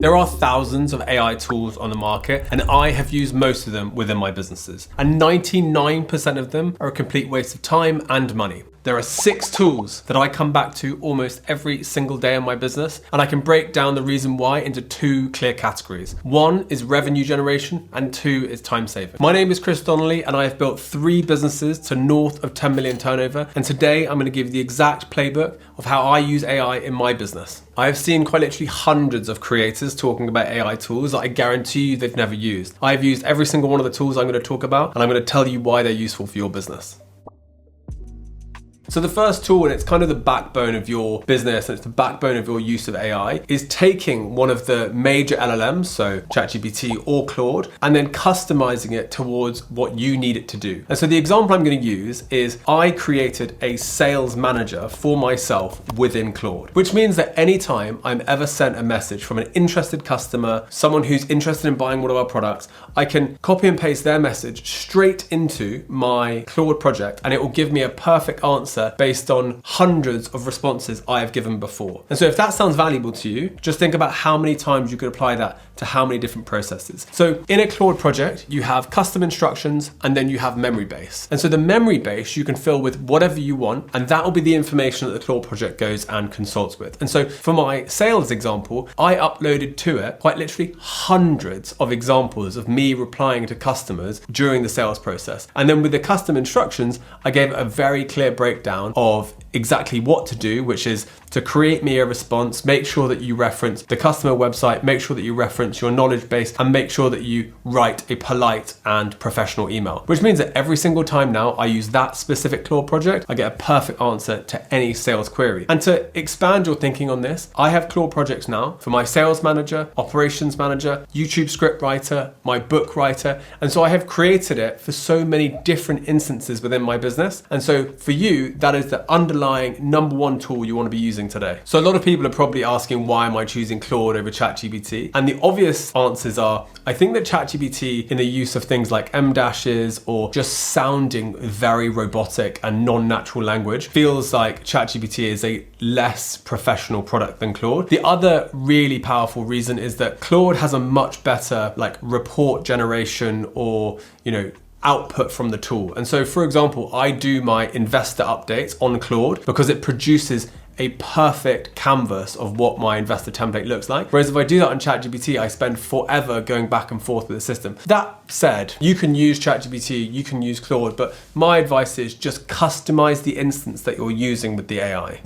There are thousands of AI tools on the market, and I have used most of them within my businesses. And 99% of them are a complete waste of time and money. There are 6 tools that I come back to almost every single day in my business, and I can break down the reason why into 2 clear categories. 1 is revenue generation, and 2 is time saving. My name is Chris Donnelly, and I have built 3 businesses to north of 10 million turnover, and today I'm going to give you the exact playbook of how I use AI in my business. I have seen quite literally hundreds of creators talking about AI tools that I guarantee you they've never used. I've used every single one of the tools I'm going to talk about, and I'm going to tell you why they're useful for your business. So the first tool, and it's kind of the backbone of your business and it's the backbone of your use of AI, is taking one of the major LLMs, so ChatGPT or Claude, and then customizing it towards what you need it to do. And so the example I'm going to use is I created a sales manager for myself within Claude, which means that anytime I'm ever sent a message from an interested customer, someone who's interested in buying one of our products, I can copy and paste their message straight into my Claude project, and it will give me a perfect answer based on hundreds of responses I have given before. And so if that sounds valuable to you, just think about how many times you could apply that to how many different processes. So in a Claude project, you have custom instructions and then you have memory base. And so the memory base you can fill with whatever you want, and that will be the information that the Claude project goes and consults with. And so for my sales example, I uploaded to it quite literally hundreds of examples of me replying to customers during the sales process. And then with the custom instructions, I gave a very clear breakdown of exactly what to do, which is to create me a response, make sure that you reference the customer website, make sure that you reference your knowledge base, and make sure that you write a polite and professional email. Which means that every single time now I use that specific Claude project, I get a perfect answer to any sales query. And to expand your thinking on this, I have Claude projects now for my sales manager, operations manager, YouTube script writer, my book writer. And so I have created it for so many different instances within my business. And so for you, that is the underlying number 1 tool you want to be using today. So a lot of people are probably asking, why am I choosing Claude over ChatGPT? And the obvious answers are, I think that ChatGPT, in the use of things like M-dashes or just sounding very robotic and non-natural language, feels like ChatGPT is a less professional product than Claude. The other really powerful reason is that Claude has a much better report generation or, output from the tool. And so for example, I do my investor updates on Claude because it produces a perfect canvas of what my investor template looks like. Whereas if I do that on ChatGPT, I spend forever going back and forth with the system. That said, you can use ChatGPT, you can use Claude, but my advice is just customize the instance that you're using with the AI.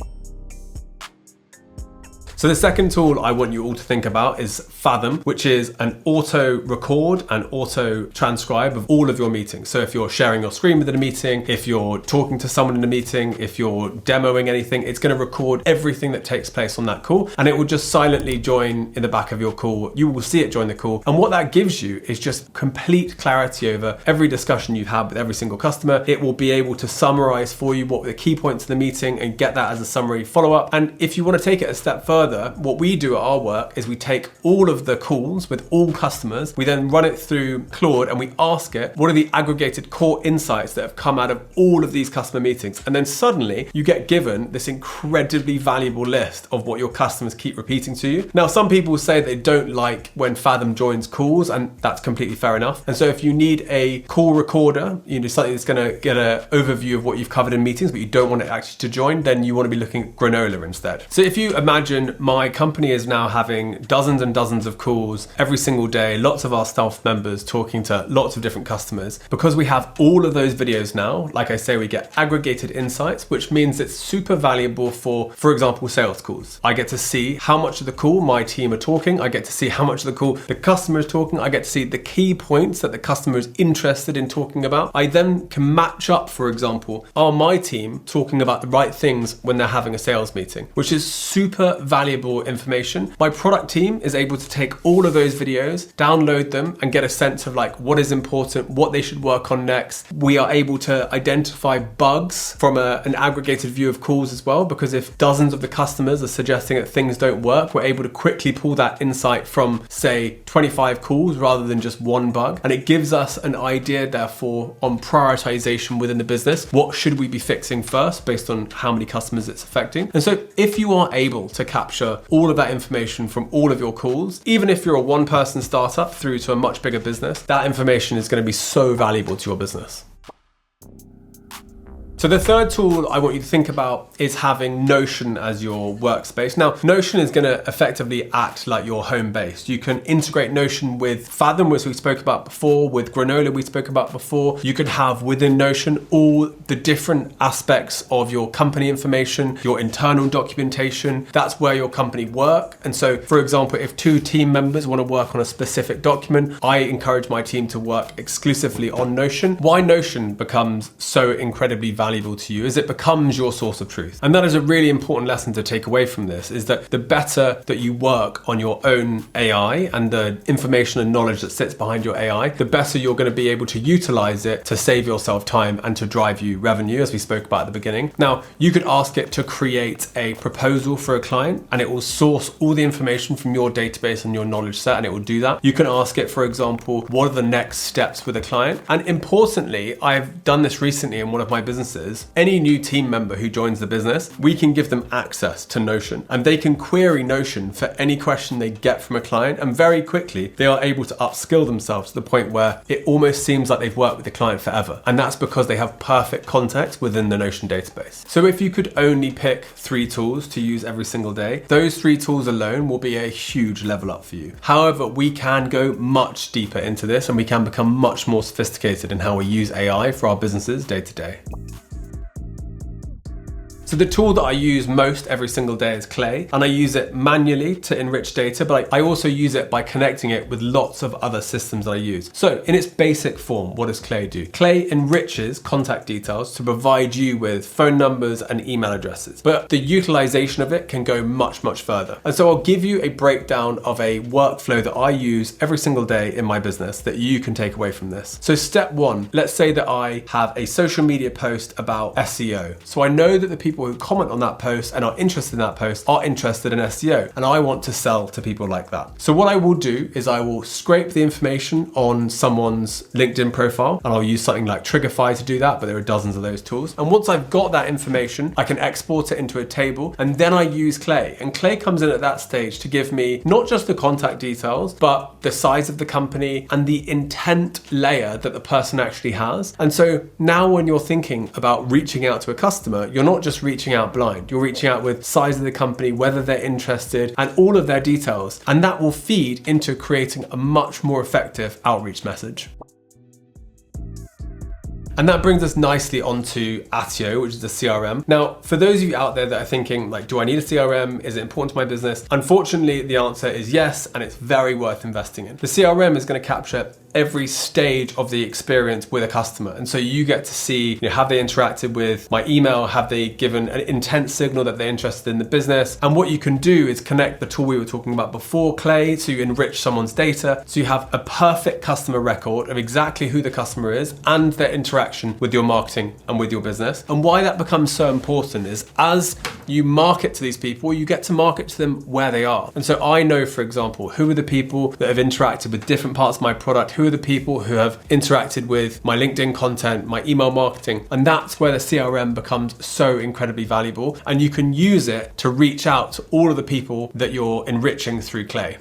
So the second tool I want you all to think about is Fathom, which is an auto record and auto transcribe of all of your meetings. So if you're sharing your screen within a meeting, if you're talking to someone in a meeting, if you're demoing anything, it's going to record everything that takes place on that call, and it will just silently join in the back of your call. You will see it join the call. And what that gives you is just complete clarity over every discussion you've had with every single customer. It will be able to summarize for you what were the key points of the meeting and get that as a summary follow-up. And if you want to take it a step further, what we do at our work is we take all of the calls with all customers, we then run it through Claude and we ask it, what are the aggregated core insights that have come out of all of these customer meetings? And then suddenly you get given this incredibly valuable list of what your customers keep repeating to you. Now, some people say they don't like when Fathom joins calls, and that's completely fair enough. And so if you need a call recorder, something that's going to get an overview of what you've covered in meetings, but you don't want it actually to join, then you want to be looking at Granola instead. So if you imagine my company is now having dozens and dozens of calls every single day, lots of our staff members talking to lots of different customers. Because we have all of those videos now, like I say, we get aggregated insights, which means it's super valuable for example, sales calls. I get to see how much of the call my team are talking. I get to see how much of the call the customer is talking. I get to see the key points that the customer is interested in talking about. I then can match up, for example, are my team talking about the right things when they're having a sales meeting, which is super valuable information. My product team is able to take all of those videos, download them, and get a sense of what is important, what they should work on next. We are able to identify bugs from an aggregated view of calls as well, because if dozens of the customers are suggesting that things don't work, we're able to quickly pull that insight from, say, 25 calls rather than just one bug. And it gives us an idea, therefore, on prioritization within the business. What should we be fixing first based on how many customers it's affecting? And so if you are able to capture capture all of that information from all of your calls. Even if you're a one-person startup through to a much bigger business, that information is going to be so valuable to your business. So the third tool I want you to think about is having Notion as your workspace. Now, Notion is going to effectively act like your home base. You can integrate Notion with Fathom, which we spoke about before, with Granola we spoke about before. You could have within Notion all the different aspects of your company information, your internal documentation. That's where your company work. And so, for example, if 2 team members want to work on a specific document, I encourage my team to work exclusively on Notion. Why Notion becomes so incredibly valuable to you is it becomes your source of truth. And that is a really important lesson to take away from this, is that the better that you work on your own AI and the information and knowledge that sits behind your AI, the better you're going to be able to utilize it to save yourself time and to drive you revenue, as we spoke about at the beginning. Now, you could ask it to create a proposal for a client and it will source all the information from your database and your knowledge set, and it will do that. You can ask it, for example, what are the next steps with a client? And importantly, I've done this recently in one of my businesses. Any new team member who joins the business, we can give them access to Notion and they can query Notion for any question they get from a client, and very quickly they are able to upskill themselves to the point where it almost seems like they've worked with the client forever. And that's because they have perfect context within the Notion database. So if you could only pick 3 tools to use every single day, those 3 tools alone will be a huge level up for you. However, we can go much deeper into this and we can become much more sophisticated in how we use AI for our businesses day to day. So the tool that I use most every single day is Clay, and I use it manually to enrich data, but I also use it by connecting it with lots of other systems that I use. So in its basic form, what does Clay do? Clay enriches contact details to provide you with phone numbers and email addresses, but the utilization of it can go much, much further. And so I'll give you a breakdown of a workflow that I use every single day in my business that you can take away from this. So step 1, let's say that I have a social media post about SEO. So I know that the people who comment on that post and are interested in that post are interested in SEO, and I want to sell to people like that. So what I will do is I will scrape the information on someone's LinkedIn profile, and I'll use something like Triggerify to do that, but there are dozens of those tools. And once I've got that information, I can export it into a table, and then I use Clay. And Clay comes in at that stage to give me not just the contact details, but the size of the company and the intent layer that the person actually has. And so now when you're thinking about reaching out to a customer, you're not just reaching out blind. You're reaching out with size of the company, whether they're interested, and all of their details. And that will feed into creating a much more effective outreach message. And that brings us nicely onto Attio, which is a CRM. Now, for those of you out there that are thinking, like, do I need a CRM? Is it important to my business? Unfortunately, the answer is yes, and it's very worth investing in. The CRM is going to capture every stage of the experience with a customer. And so you get to see, have they interacted with my email? Have they given an intent signal that they're interested in the business? And what you can do is connect the tool we were talking about before, Clay, to enrich someone's data. So you have a perfect customer record of exactly who the customer is and their interaction with your marketing and with your business. And why that becomes so important is as you market to these people, you get to market to them where they are. And so I know, for example, who are the people that have interacted with different parts of my product, who are the people who have interacted with my LinkedIn content, my email marketing, and that's where the CRM becomes so incredibly valuable, and you can use it to reach out to all of the people that you're enriching through Clay.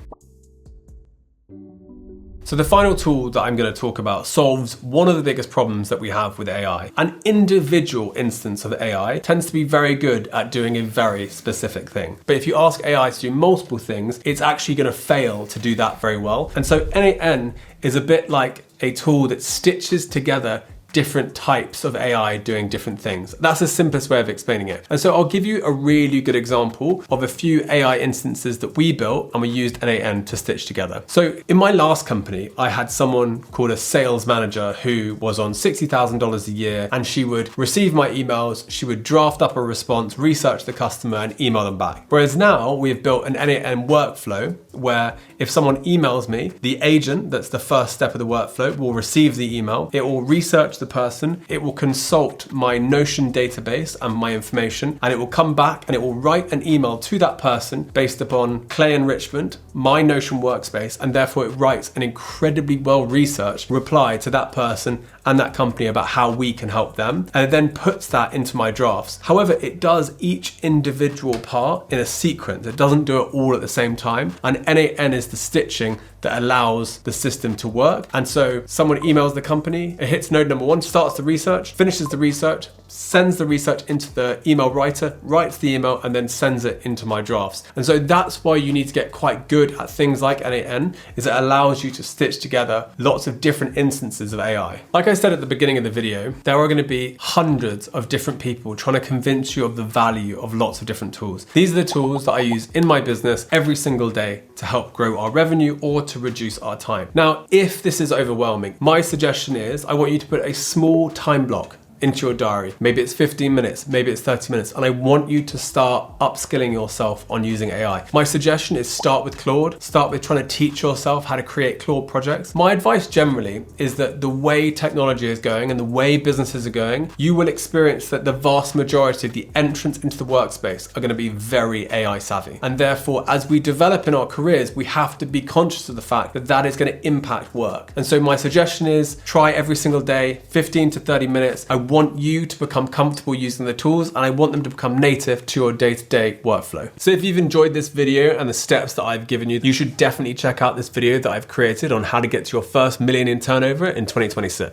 So the final tool that I'm going to talk about solves one of the biggest problems that we have with AI. An individual instance of AI tends to be very good at doing a very specific thing. But if you ask AI to do multiple things, it's actually going to fail to do that very well. And so NAN is a bit like a tool that stitches together different types of AI doing different things. That's the simplest way of explaining it. And so I'll give you a really good example of a few AI instances that we built and we used NAN to stitch together. So in my last company, I had someone called a sales manager who was on $60,000 a year, and she would receive my emails, she would draft up a response, research the customer and email them back. Whereas now we have built an NAN workflow where if someone emails me, the agent, that's the first step of the workflow, will receive the email, it will research the person, it will consult my Notion database and my information, and it will come back and it will write an email to that person based upon Clay Enrichment, my Notion workspace, and therefore it writes an incredibly well-researched reply to that person and that company about how we can help them, and it then puts that into my drafts. However, it does each individual part in a sequence. It doesn't do it all at the same time, and NAN is the stitching that allows the system to work. And so someone emails the company, it hits node number 1, starts the research, finishes the research, sends the research into the email writer, writes the email, and then sends it into my drafts. And so that's why you need to get quite good at things like NAN, is it allows you to stitch together lots of different instances of AI. Like I said at the beginning of the video, there are going to be hundreds of different people trying to convince you of the value of lots of different tools. These are the tools that I use in my business every single day to help grow our revenue or to reduce our time. Now, if this is overwhelming, my suggestion is I want you to put a small time block into your diary. Maybe it's 15 minutes, maybe it's 30 minutes, and I want you to start upskilling yourself on using AI. My suggestion is start with Claude, start with trying to teach yourself how to create Claude projects. My advice generally is that the way technology is going and the way businesses are going, you will experience that the vast majority of the entrants into the workspace are going to be very AI savvy. And therefore, as we develop in our careers, we have to be conscious of the fact that that is going to impact work. And so my suggestion is try every single day, 15 to 30 minutes. I want you to become comfortable using the tools, and I want them to become native to your day-to-day workflow. So if you've enjoyed this video and the steps that I've given you, you should definitely check out this video that I've created on how to get to your first $1 million in turnover in 2026.